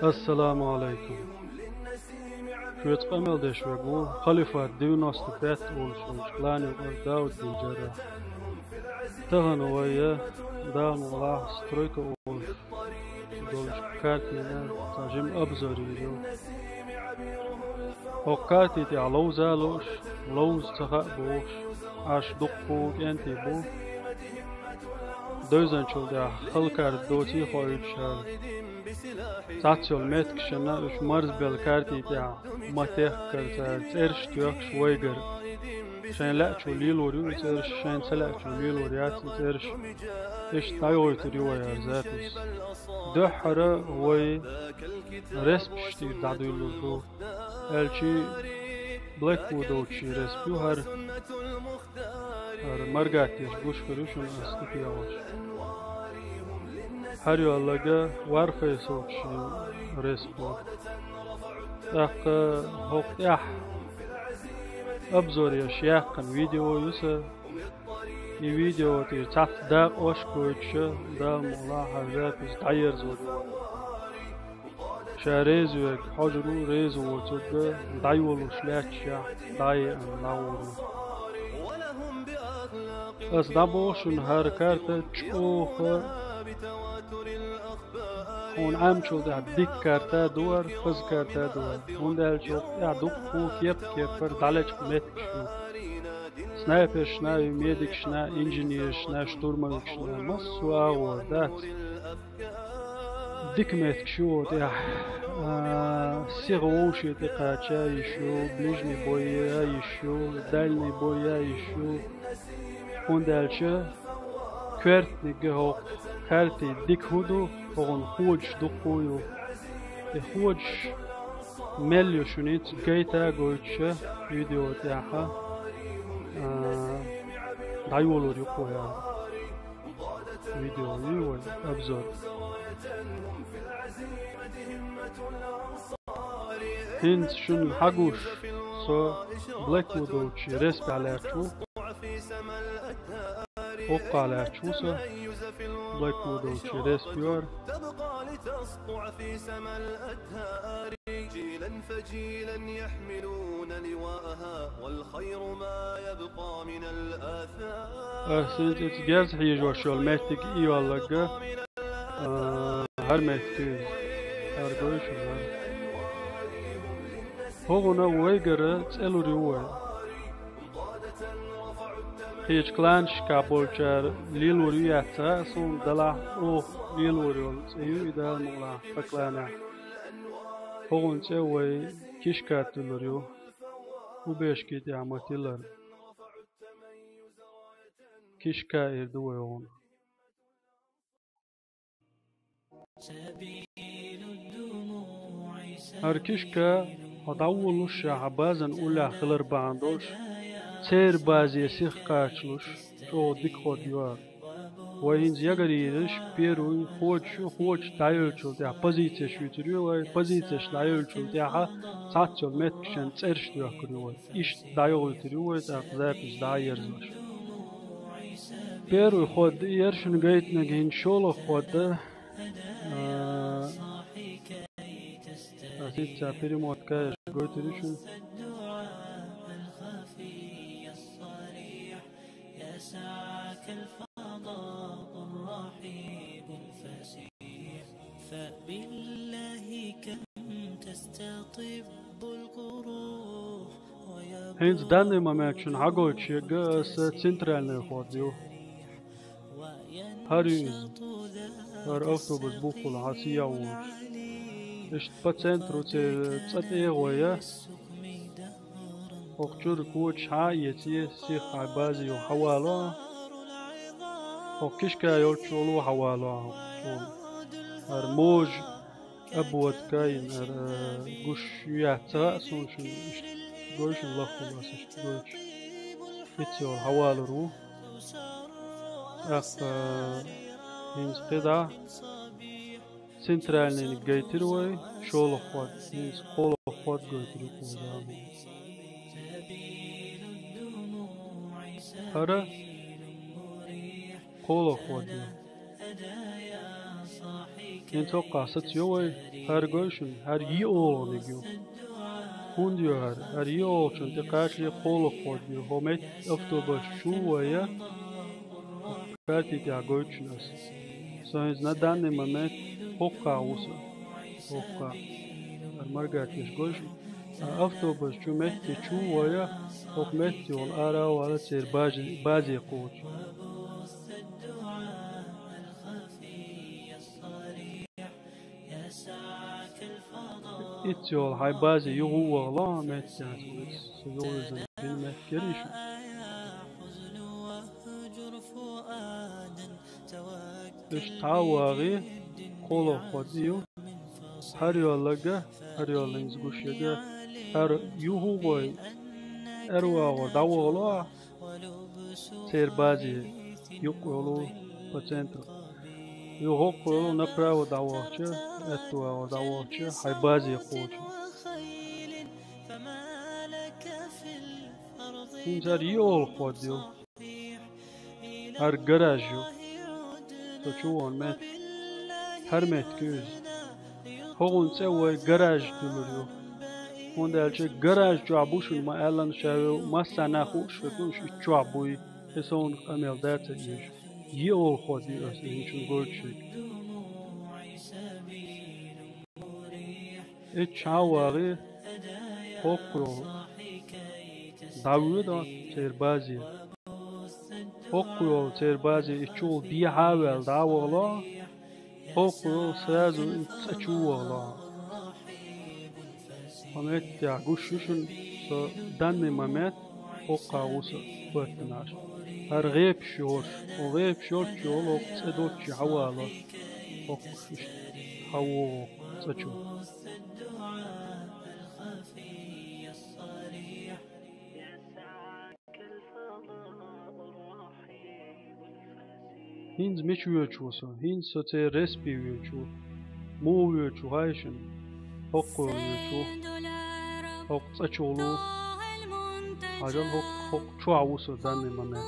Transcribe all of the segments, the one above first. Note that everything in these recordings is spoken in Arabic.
السلام عليكم. شوية قمل ديش وقو خليفة ديوناس تبات والشوش لاني داود بن جراح تغن ويا دام الله سترويك أول دولش كارتينا تاجم أبزوري وكارتي تي علو زالوش لوز تغقبوش عاش دقوك انتي بو دوزن شو دا خلكار دوتي خويت شال تاتشول ميتك شنا اش مرز بالكارتي تاع ماتيخ كرتا تيرش تيوخ شويغر شان لا شو ليلوريو تيرش شان سلا شو ليلوريات تيرش ايش تايوي تريو يا زاتس دحرة وي رسبشتي دعدو يلوزو الشي بلاك وودوتشي رسبيو هر مرقاتيش بوش كروشون استفي اوش هر يوالغا وارفي سوتشي رسبو اق هوق اح ابزور يا شياق فيديو يوسا فيديو تي تات دا اوش كوتش دا مولا هذا بيستعير زودو شاريزو حجرو ريزو وتوغا دايولو شلاتشا داي ان لاورو اس دابوشن هر كارتا تشوخ هون عام شو ده ديك كارتا دور فز كارتا دور هون ده شو يا دوك هو كيف كيفر دالج ميتك شو سنايبر شنا ميديك شنا انجينير شنا شتورمان شنا مسوا ودات ديك ميتك شو ده سيغوش يتقاچا يشو بليجني بويا يشو دالني بويا يشو هون ده شو كرت نجهو كارتي ديك هودو هون خوج دقويو خوج مليو شنيت جيتا جوتش فيديو تاعها دايولو ريقويا فيديو يوال أبزور هند شن حقوش سو بلاك ودوتش رسب على شو وقع على شوسة بلاك ودوتش رسبيور تبقى لتسطع في سما الأدهار جيلا فجيلا يحملون لواءها والخير ما يبقى من الآثار سنت تجاز حيج وشول ميتك إيو اللقا هر ميتك هر هوغنا ويقرا تسألو ريوه هيج كلانش كابولشار ليلورياتا سون دلا روح ليلوريول سيو إذا مغلا فكلانا هون تسوي كيشكات لوريو وبيشكي تعمتي لر كيشكا إردوه هون هر كيشكا هداولوش عبازن أولا خلر باندوش سير بازي سيخ قاچلوش شو ديك خود يوار وين زيغريش بيرو خوج دايلچو تاع بوزيتي شوتريو واي بوزيتي دايلچو تاع تاتشو متكشن تيرش ديوكريو ايش دايلتريو تاع زابس دايرزوش بيرو خود يرشن جيت نجين شولو خود أسيت تاع بيريموت كاش قلتريشن يسعك الفضاء الرحيب الفسيح فبالله كم تستطب القروح هينز داني ما ماكشن حقوش يقاس سنترالنا خوديو هاريز هار أوتوبوس بوخول عاسيا وش اشت باتسنترو تساتيه ويا وقتور كوتش عايتي سيخ عبازي وحوالو وكشكا يولشولو حوالو هرموج أبوت كاين قوش يعتا سونش قوش لخو لاسش قوش يتيو حوالو رو هينز قدا سنترالني نقايتروي شولو خواد هينز قولو خواد قايترو قوزامو هذا قولوا خودي ينتوقع ستيوي هرجوشن هر يو نيجو هونديو هر يو شن تقاشلي قول خوديو همت أفتوبر شوية كارتي تاعوشنس سوينز ندان ممت حقا وصل حقا المرجع تشجوش أفتوبر شو مت شوية حكمت يول أرا ولا تصير بازي قوش إتيول هاي بازي يهو والله مت يعني سيقول زين مت كريش إيش تعواغي قولو خديو هر يولجا هر يولنز قشيجا هر يهو غوي أروى وداوغلا سير بازي يقولو بسنتر يقولو نبرا وداوغشة أتوا وداوغشة هاي بازي قوشة إنسان يول خديو هر جراجو تشوفون مات هر مات كوز هون سوى جراج تلوريو هون ده الشيء جراج جابوش ما إعلان شاو ما سناخوش فكوش جابوي هسون أميل داتا يج يول خديو أصلاً شو قلت شيء إتشاواري أقرو داوود سير بازي أقرو سير بازي إتشول دي حاول داوغلا أقرو سازو إتشوغلا همت يعقوششن سو دن ممت أقا وسا بطناش هر غيب شور وغيب شور شول أقصدوش حوالا أقشش حوو تشو هينز مش ويوچوسا هينز سوتي رسبي ويوچو مو ويوچو هايشن حقو ويوچو حق تشولو عجل حق شو عوسا داني مانا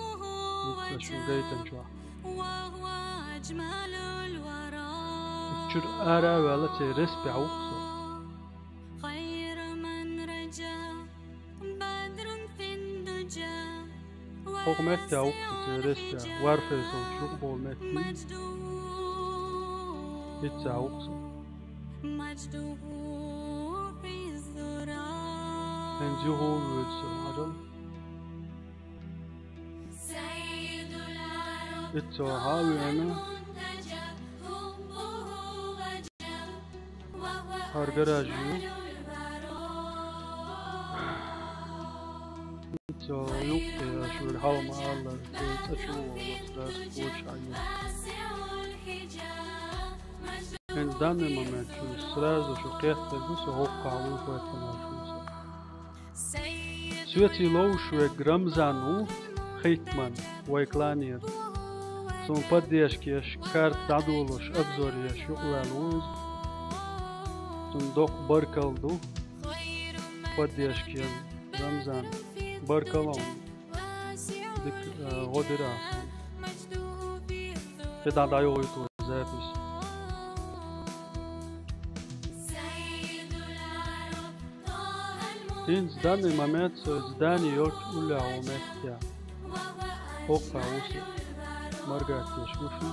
نتشو غيتن شو اتشر آرا ولا تي رسبي عوسا حق متى عوسا تي رسبي وارفيسو شوق بول متى إتسا عوسا انزيهو ويوچو عجل إتسا هاوي أنا هرجراجيو إتسا يوقي شو الحوم الله تشوه وستاس كوش عيو إن داني ممت شو سراز وشو قيخت بسو هو قاوي فوتنا شو سويتي لو شو جرمزانو خيتمان ويكلانير سون بديش كيش كارت دادولوش أبزوريش يقلالوز سون دوق بركالدو بديش كيش رمزان بركالون ديك غدراسون تدا دايو يتو زابس هين زداني مامات زداني يوك أولا عومات يا أوقع وصل مرقع تشوفي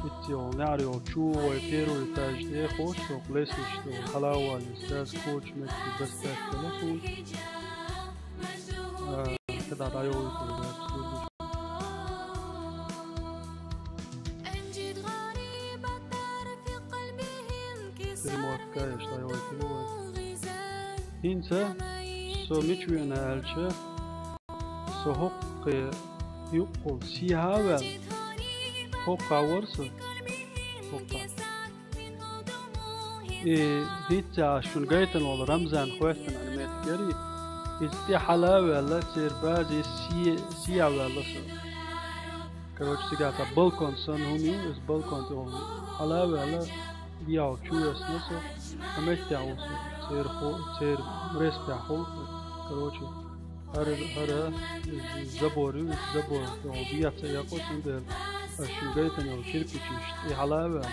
إتيو نعريو شو ويبيرو يتاجدي خوش وقليسش تو حلاوة لستاز كوش مكي بس تاكتلفون كده دايو يتو الموافقايش دايو يتو هينسا سو ميشوينا ألشا سو حق يقول سيهاول حق ورسو حق هيتا شون قايتن ولا رمزان خواتن أنا متجري إستي حلاوة لا تصير بازي سيهاول لسو كروش سيجاتا بالكون سن هوني إس بالكون تقول حلاوة لا بياو شويس نسو أمتى عوسو تصير مريسبع حول كروش هر زبوري زبور بيات ياقوت ندير الشنقيتن يو كيربيتش إي حلاوة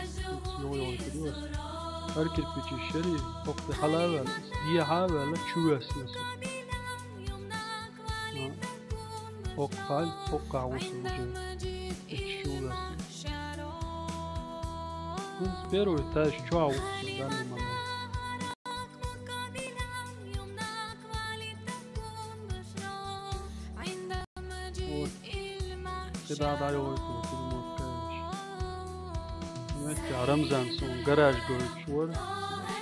يو كدوس هر كيربيتش شري وقت حلاوة دي حلاوة لا تشوس مثلا وقال وقع وصل تشوس بس بيرو تاش تشوا وصل داني ماما كده عاد يوكل في الموت كاش رمزان سون جراج جوشور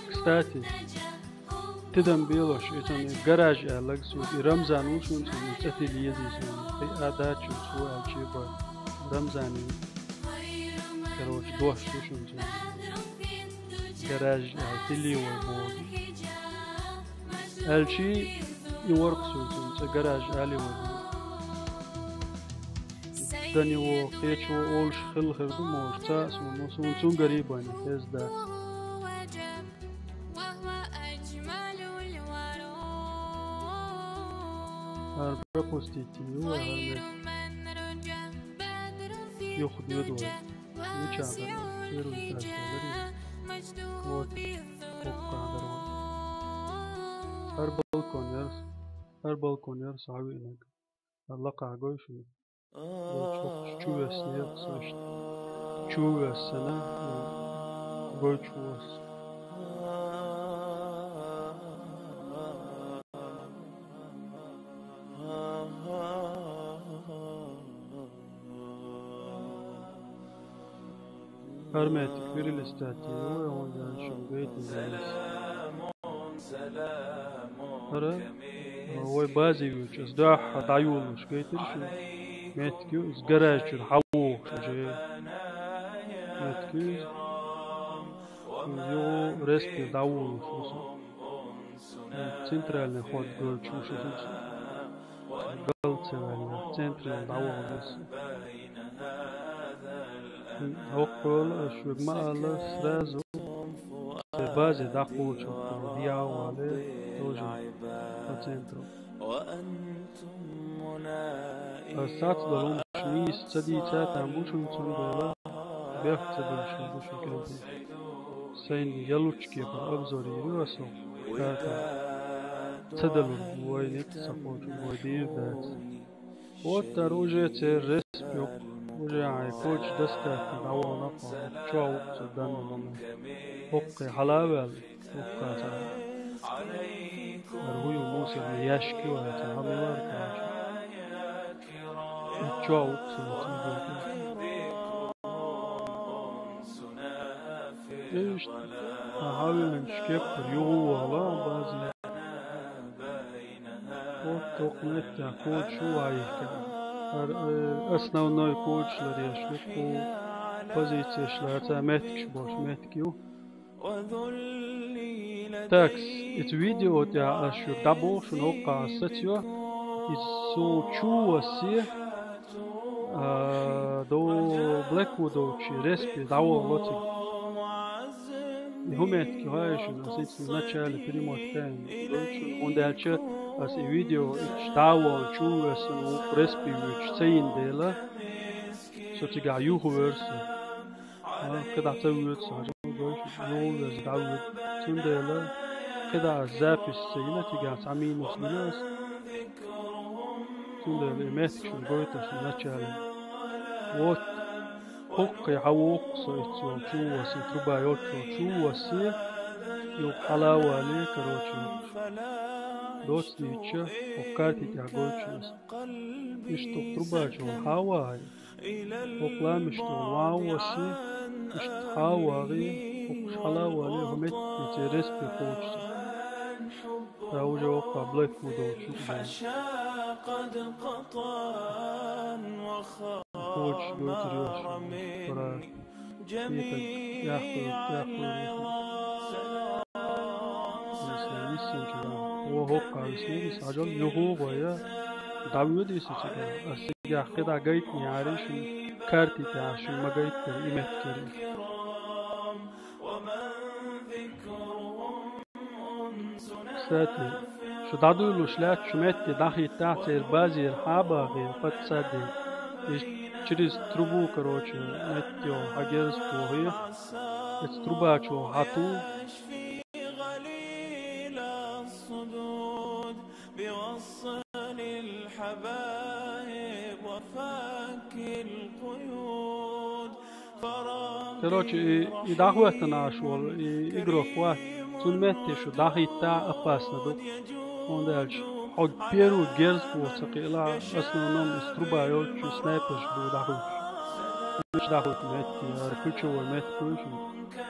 كستاتي تدم بيلوش إتن جراج ألق سود رمزان وشون سون تأتي ليزي سون في أداة شون سوى الشيبا رمزاني كروش دوش وشون سون جراج تلي والمود الشي يورق سون سون جراج ألي والمود دني و قيتش و أولش خل خردم و شتاس و نصون سون قريباني هز داس هر بروستيتي و هر ياخد يدوي يشاغل يرو يتاجر و توقع درون هر بالكون يرس صاحبي إنك اللقاء قوي شو شو السنة صشت شو السنة قويتشوس هرمتك في الاستاتي هو شو بيت الناس هرا هو بازي وش أصداح تعيول مش قيتر شو متكو إز جراج الحوو شجع متكو يو ريسبي داول شو سنترال خود جول شو قلت ولا سنترال داول بس أقول شو ما الله سرازو بازي داول شو ديا ولا توجه سنترال الساعات دلهم شميس تدي تاتا بوشن تنبلا بيخت تدلشن بوشن كنتي سين يلوشكي بأبزوري ريوسو كاتا تدلو وينيت سقوط ودير ذات وتر وجهت الرسم وجه كوتش دستا دعوة نقا شو وقت دان من وقي حلاوة وقا أروي موسى يشكي ويتعامل وركاش شو وقت إيش أحاول نشكي بريو ولا بعضي وتقنت كود شو عايك أصلا كود شلريش لكو позиция شلرتا ماتكش باش ماتكيو تاكس الفيديو تاع شو دابو شنو قا ستيو يسو شو وسي دو بلاك وودو شي ريسبي داو لوتي همت كي هاي شنو سيت начале прямой тайм он дальше as видео داو شو وسو ريسبي وش تين ديلا سو تيغا يوهو ورس كده تسوي صار يوم داو تين ديلا كده زابس سينا تيغا سامين مسلمس تين ديلا ماسك شو قويتش начале вот حق حوق سويتشو شو وسي تربا يوتشو شو وسي يو حلاوة لي كروتشو دوت ديتشا وكارتي تاغوتشوس يشتو تربا شو حواي وقلامشتو واو وسي يشت حواغي وقش حلاوة لي همت يترس بكوتشو تاوجا وقع بلاك ودوتشو قد قطان كوتش دوتريوش برا ياخذ هو هوقع يسيس عجل يهو ويا داوود يسيس أسيجا خدا جيت نعرش كارتي تعش ما جيت إيمت كريم ساتي شو دادو لشلات شمت داخل تحت البازي الحابة غير قد سادي через трубу, короче, метео, агерс плохие, это труба, что хату, بوصل الحبايب وفك القيود короче, и дахуэтна шел, и игрок вот, сунметти шо дахита опасно дух, он дальше. Хог первый герц был цакила, основном из труба ёлчу снайпер был дахуч. مش дахуч метти, ключевой мет ключ.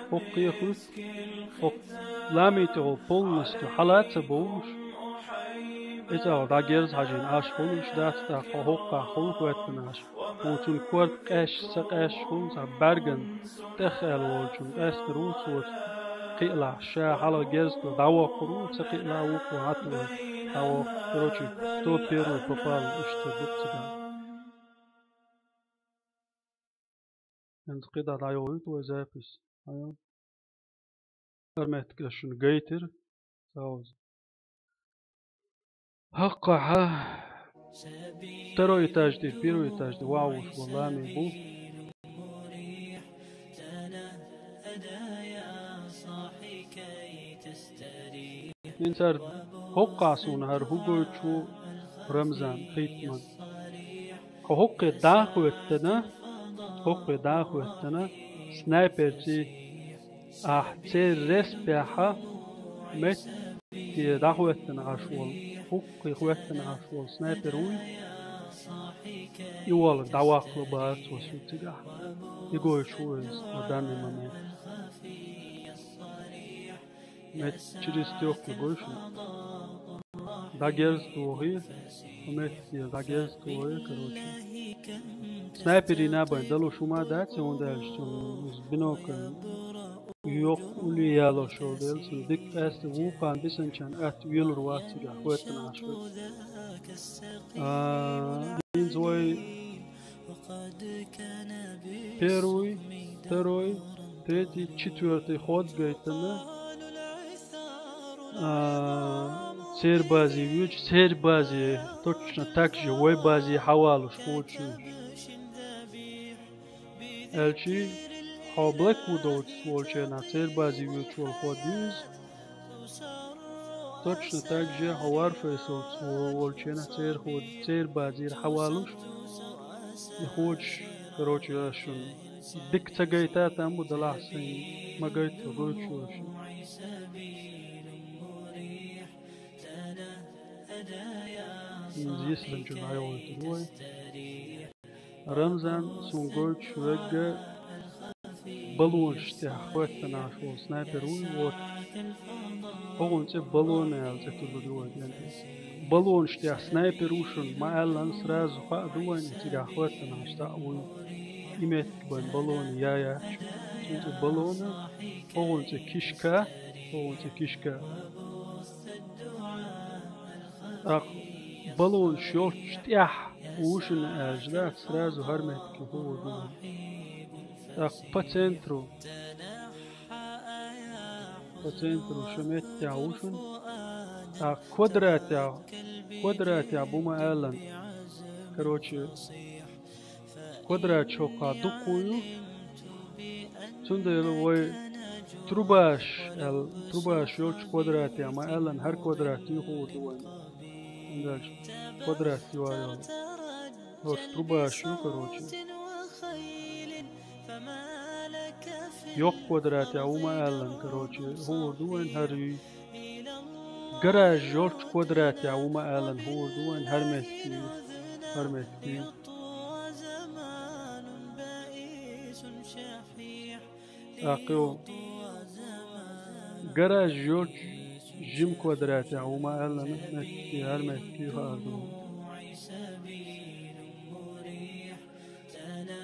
Хог кехут, хог ламите полностью халатся боуш. إذا داجرز هاجين عاش خونش دات تا خوقا خون واتناش وچون كورد قش سقش خون سا برگن تخل وچون قش روس وچ قيلا شا حالا جرز داوا قرو سقيلا وقو هاتو داوا كروچي تو بيرو بپال اشت بوتسدا انت قيدا دايو تو زابس ايو ارمت كشن جيتر ساوز حقا ترو يتاجدي بيرو يتاجدي واوش والله ميبو ننسر حقا سون هر هوغوچو رمزان خيتمان حقا داخو اتنا سنايبر جي تير رسبيحا مت تي داخو اتنا عشوال حقا خواتنا عشوال سنايبر وي يوال دواق لبات وسوتيغا يقول شوز وداني مامي مت چريستيوك لغوشن داگرز توهي ومت داگرز توهي كروچي سنايبري نابن دلو شما داتي وندالشتون بنوكن يوق ولي يالو شو ديلسن ديك است ووقان بسنچان ات ويلر واتيغا خواتنا عشوال زوي первый, второй, третий, четвертый ход гайтана. Сербази, вьюч, сербази, точно так же, вой бази хавалуш, хочу. Элчи, хаблек удовольт волчена, сербази вьюч волходиз. Точно так же, хаварфесовц волчена, сербази хавалуш. И хочешь, короче, ашун. Дик цагайта там буду лахсан, магайт гойчу ашун. Здесь ланчунай ой. Рамзан сун гойчу вега баллон штя хватна нашел снайпер вот. Он те баллон ял те тулу баллон штя снайпер ушун маалан сразу фадуан тига хватна нашта ой. إمت بين بالون يا تنت بالون أول تكشكا بالون شورت تيح وشن أجداد سرازو هرمت كهو دون باتنترو شمت تيا وشن كوادرات يا بوما ألان كروتشي كوادرات شوكا دقويو تندل وي تروباش يولش كوادرات يا ما ألان هر كوادرات يهو دوان عندك كوادرات يوايو هوش تروباش يو كروتشي يوك كوادرات يا وما ألان كروتشي هو دوان هري جراج يولش كوادرات يا وما ألان هو دوان هرمتكي أقيو جراج جورج جيم كوادرات وما ألا نحكي هرمتكي هادو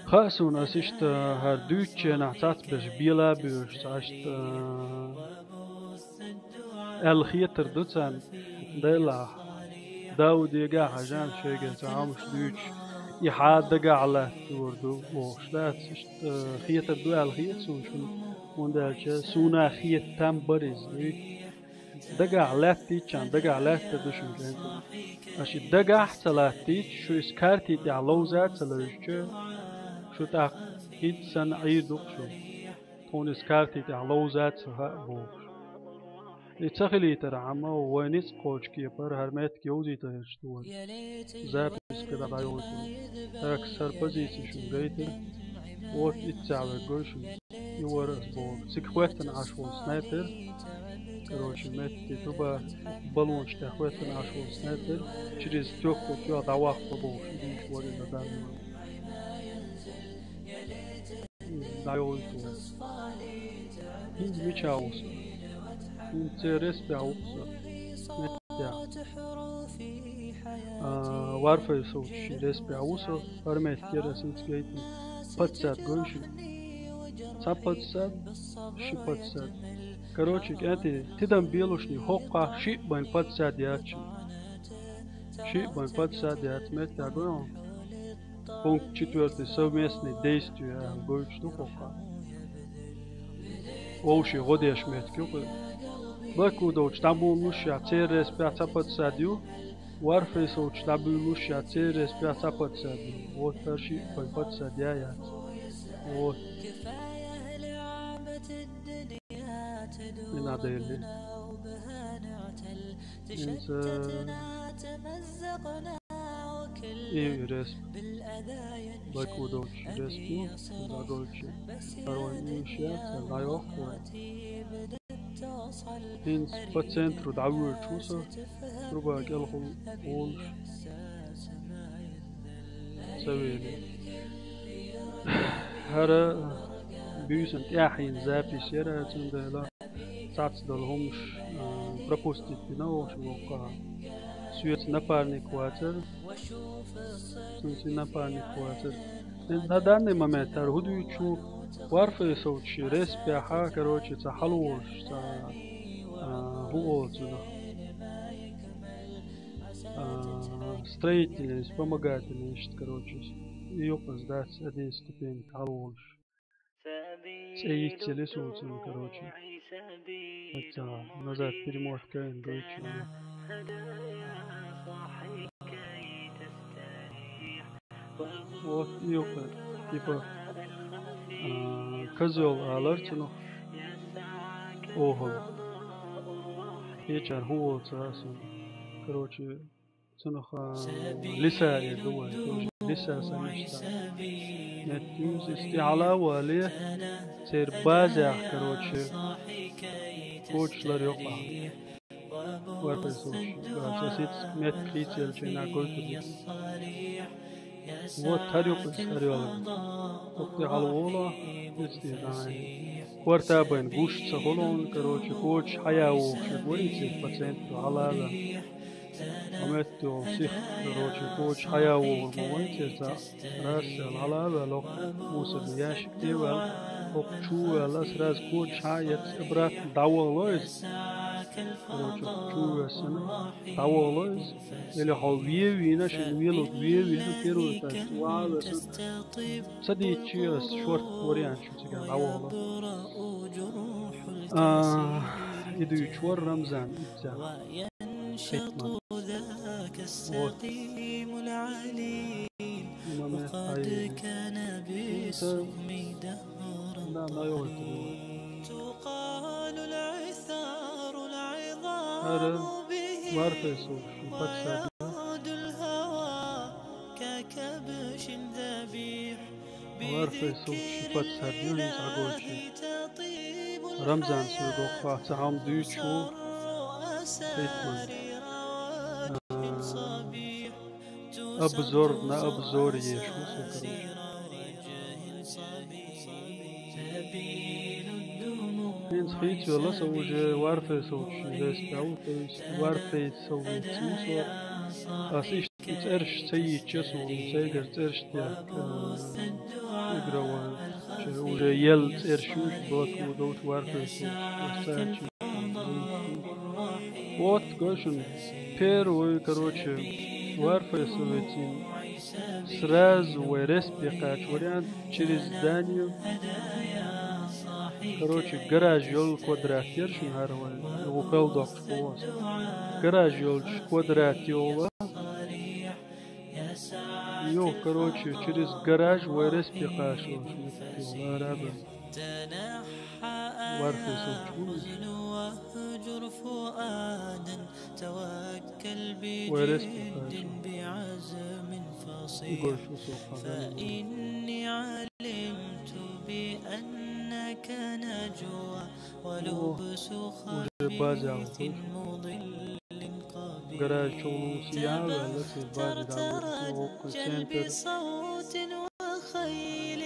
خاصون أسيشت هردوتش نحتات بش بيلا بيوش ساشت الخيتر دوتسان ديلا داود يقع حجان شيقل تعامش دوتش يحاد دقع على توردو بوش دات خيتر دو الخيت سون وندالش سونا خيت تام بريز دقع لاتيتشان دقع لاتدوشن جنتو أشي دقع سلاتيتش شو إسكارتي تعلوزات سلوشتش شو تاق كيد سن عيدو شو تونس كارتي تاع لوزات سها بوش يتسخلي ترى عما وينيس كوش كيبر هرمات كيوزي تهشتوان زابس كده غايوتو أكثر بزيسي شو غيتر وات يتساوي قوشو يورس بوك سكواتن عشو سنايبر كروش متي تبا بالون شتاخواتن عشو سنايبر تشريز توكو كيو دواق بوش ديش وري ندان دايوتو هند ميشاوس هند تيرس بيعوكسا نتيا وارفا يسوش ريس بيعوسا فرميت كيرا سنتكيتن باتسات قوشو ساباتسات شباتسات كروشي كأنتي تدم بيلوشني حقا شيء بين باتسات ياتشي شيء بين باتسات يات مت تاعو بونك تشتورتي سوميسني ديستو يا قوش تو حقا ووشي غوديش مت كيو باكو دوش تابو مشي تيرس باتسات ديو وارفي سوتش تابو مشي تيرس باتسات ديو وترشي بين باتسات يات و من عديلي انت ايه رسم باكو دوش رسمو دا دوش اروان ايشيا تلايوخ انت باتسنترو دعوير توسا ربا قلخو قولش سويلي هرا بيوسن تياحين زابي سيرا تندلا ساتس دلهمش بروبوستيت بناوش وقا سويت نبارني كواتر سنتي نبارني كواتر نداني ممتر هدو يشوف وارفي صوتشي ريس بيحا كروشي تحلوش تا هو تنا строительность вспомогательность короче يوقظ دات أدين ستبين تعلوش سأيتي لسوتين короче حتى نزات بريموت كاين دويتشي вот يوقظ типа كزول алартину اوهل يجعل هو تاسم короче تنخ لسا يدوه لسا سنشتا نتيوز استعلا واليه سير بازع كروتشي كوتش لر يقع ورفسوش باسيت مت كريتيل جنا قلت و تاريخ سريال وقت على استدعاء ورتا بين بوش سهولون كروتشي كوتش حياو شغوريتي باتسنت على أمتو سيخ روشي كوش حياة ورموانتي تا راسل على بالوق موسى بياش كتيوال وق شوال أسراز كوش حياة إبرات داوالوز روشي شوال سنة داوالوز اللي حوية وينا شنويلو بيه وينا كيرو تاستوال صديق شيئس شورت وريان شو تيجان داوالو إدو يشور رمزان إتزا حكمة السقيم العليم وقد كان بالسهم دهرا تقال العثار العظام به يراد الهوى ككبش ذبيح بذكر الله تطيب رمزان سوق تعام دوتشو أبزور نا أبزور يشو سكروش إنس خيت ولا سوج وارفة سوج بس تعوت وارفة سوج سوسو أسيش ترش تيجي جسم تيجر ترش تيا إجراوان وج يل ترشوش بوت ودوت وارفة سوج وات قاشن بير وكروتش وارفة سويتين سراز ورس بيقاش وريان تشريز دانيو كروتش جراج يول كوادراتير شو هاروان وقال دوكش قواس جراج يول كوادراتيولا يو короче, через гараж ورس بيقاشوش متيو رابع وارفي صوتشوز خذل واهجر فؤادا توكل ورس بجد بيقاشو بعزم فصيح يقول شو سوق هذا فإني علمت بأنك نجوى ولبس وجبازة خبيث مضل garaj قبيح شغلو سيارة ولا سيباجي داور ووق ترترجل سنتر بصوت وخيل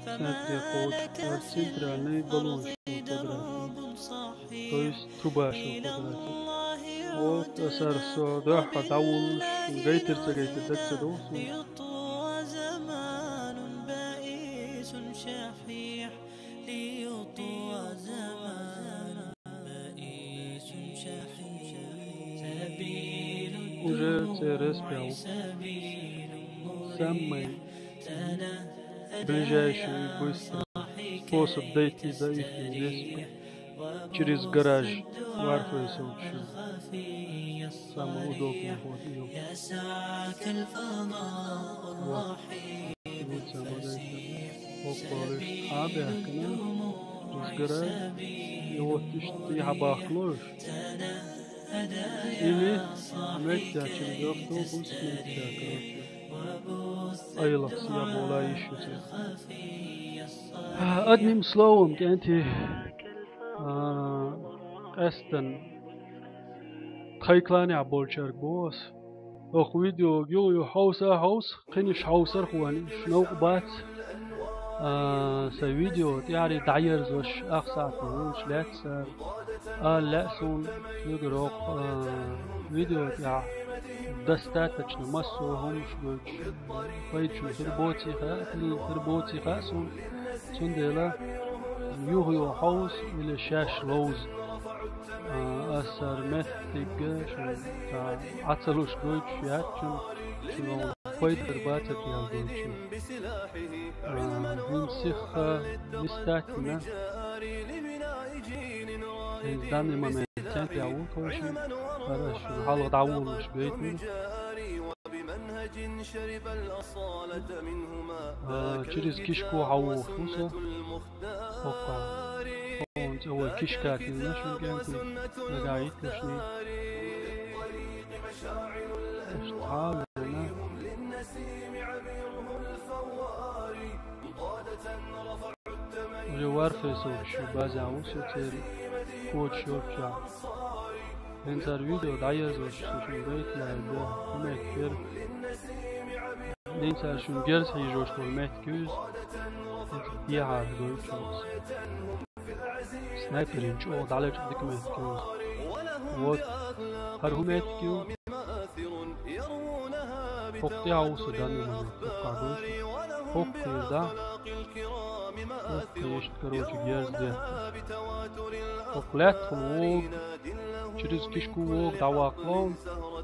فما سنتر يقود لك ارت في سنتر اني الأرض بالونش كوادراتي درب صحيح تويس تروباشو إلى كوادراتي الله وقت أسر عدنا سو دوحة داولش غيتر وبالله تغيتر دكسة لا دوسو ليطوى زمان بائس شحيح ليطوى زمان بائس شحيح سبيل وجه تيرس الدموع بيو سبيل مريح سمي تنهدى بلجاشي يا بويستر صاحي فوس كي بدايتي ضعيفي نسبة تستريح تشريز وبوس جراج وعارفة الدعاء يسوتشو الخفي سما ودوك الصريح مفوت إيو يسعك الفضاء الرحيم وقت سما دايتا فسيح وقبالش سبيل صحابي هكنا تشريز الدموع جراج سبيل يوتشتي مريح حباخلوش تنهدى إلي يا صاحي متى تشريز كي أختو بوس متى تستريح كروتشو وبث أيلق سيابو لا الدعاء يشوتي الخفي أدني الصريح مسلوم كأنتي يسعك الفضاء أستن تخيكلاني عبولشارك بوس أخ فيديو يو حوس قنش حوسر خواني شنو قبات سي فيديو يعني دعير زوش أخسع تنوش لا تسر لا سون يقرأ فيديو يا دستات تشنا مسو هم شو فايد شو تربوتي خا تربوتي خا سون ديلا يو حوس إلى شاش لوز أثر مثيق شو تا عطلوش دويتش ياتشن شنو فايد ترباتة يا دويتشن نمسخ نستاتنا داني ما ميتان تعول كوشي فرش حالة دعول مش بيتنا تشريز كيشكو عوو فوسا وقع كنت أول كشكات النشون كانت لقايت لشني اشتعال لنا وجوار فيسوك شو بازع وشو تيري كود شوف شا انتر فيديو دايز وش شو بيت لا يبوه كما يكفر انتر شو جرس هيجوش والميت كيوز يعار دول شوز سنايبرين شو دالج ديك ماتكيوز وات هرهو ماتكيو فوقتي عوصو داني من فوقعدوش فوق يزا فوق يشتكروش جيرز دي فوقلات ووق چريز كيشكو ووق دعواقلون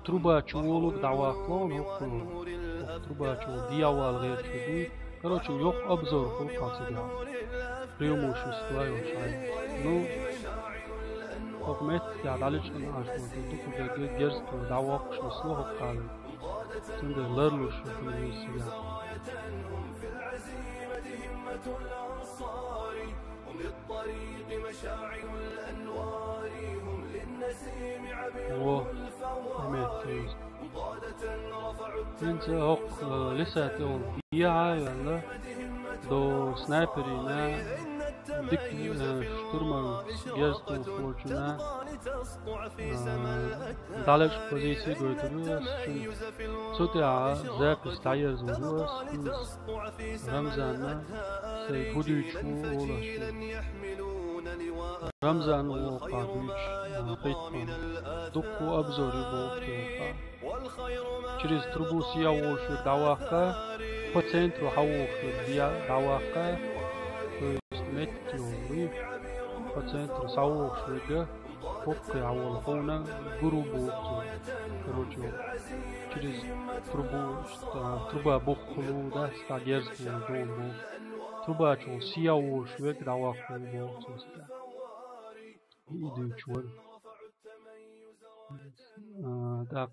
تروبا چوولوك دعواقلون هوقلون تروبا چوول دياوال غير شدود короче يوق обзор فوق سيدها преимущества и ну حكومات يعدلش أنا عشان تدوك جرس دعوة شو سلوه قال تندر لرلوش في السياق و حماية انت هق لسه تقول بيعة ولا دو سنايبرينا ديك شتورمر جرستو فورتونا دالش بوزيسي قويتروس سوتيا زاب ستايرز وروس رمزانا سي بوديوش وولش رمزان وقادوش قيتمان دكو أبزوري بوقتوقا چريز تربوسيا وشو دعواقا بوتنترو حووشو دعواقا متيو بوتنترو ساووشو ده بوكي عوال خونا جروبو كروجو چريز تربا بوخلو ده ستا جرزكو جوبو تربا چو سياوشو دعواقا بوقتو ستا идущего. Так,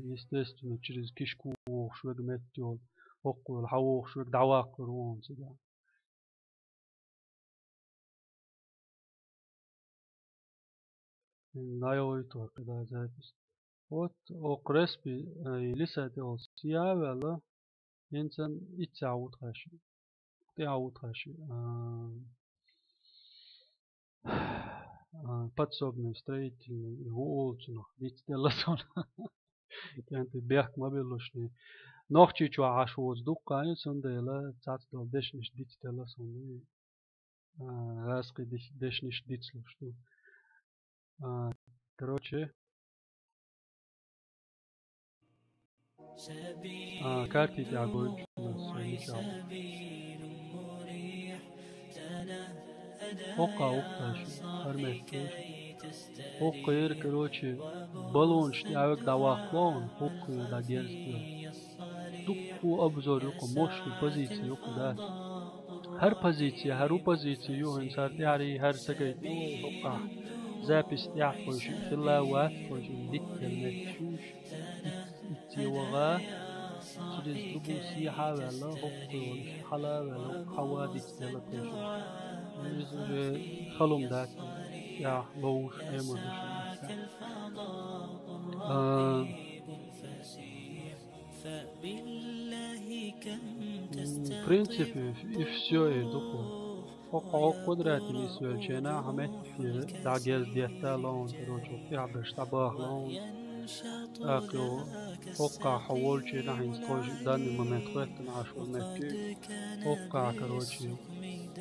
естественно, через кишку швегмет делал. حقو الحوخ شو دعواق رون سدا لا يويتو كذا زاتس وات او كريسبي لسه تقول سيا ولا إنسان يتعود خاشي تعود خاشي подсобный строительный его улучшено ведь телесон كانت بيحك ما بيلوشني نوختي جو عاشوز دقة سندلا تاعت دول دشنش ديت تلسون راسقي دشنش ديت لوشتو короче كارتي تعقول اوقع اوقعش هرمتش اوقير كروتشي بالونش تعوق دواقلون اوقير دا جيرستيو دكو ابزور يوكو موشو بوزيتي يوكو دات هر بوزيتي هر بوزيتي يو انسار تعري هر سكيت اوقع زابس تعفوش في الله وافوش ديت المتشوش اتيوغا تريز دبو سيحا ولا اوقير حلا ولا حوادث تلتوش خلوم ذات يا لوش أيمن принципе и все и доку حقوق قدرات النسوة جنا همت في دعجز ديتالون تروجو في عبش تباه لون أكو حقوق حول جنا هنستوج دان ممتقت نعشو مكي حقوق كروجي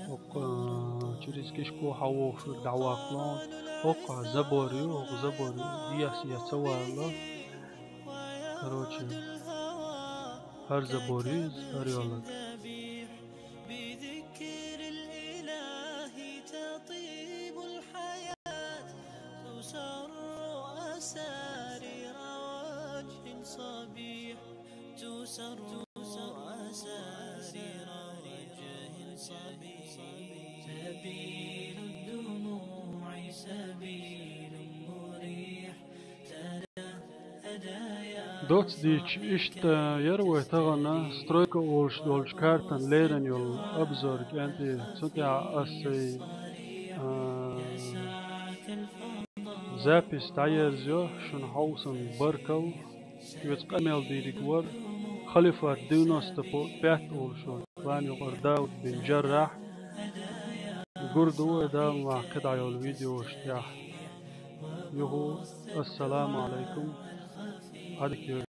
حقوق جريس كشكو حول شو دعواق لون حقوق زبوريو دياس يتسوى كروجي هر زبوريز هر يولد تسر أسارير وجه صبيح سبيل الدموع سبيل مريح دوتس ديش اشت يروي تغنى سترويكا اولش كارتن ليرن يول ابزور انتي سنتع اسي زابيس تعيرزيو شن حوصن بركل يتقمل ديريك ور خليفة دينوس تبو بيت اولشون وان يقر داود بن جراح قردو دا مع كدع يول فيديو اشتياح يهو السلام عليكم هذيك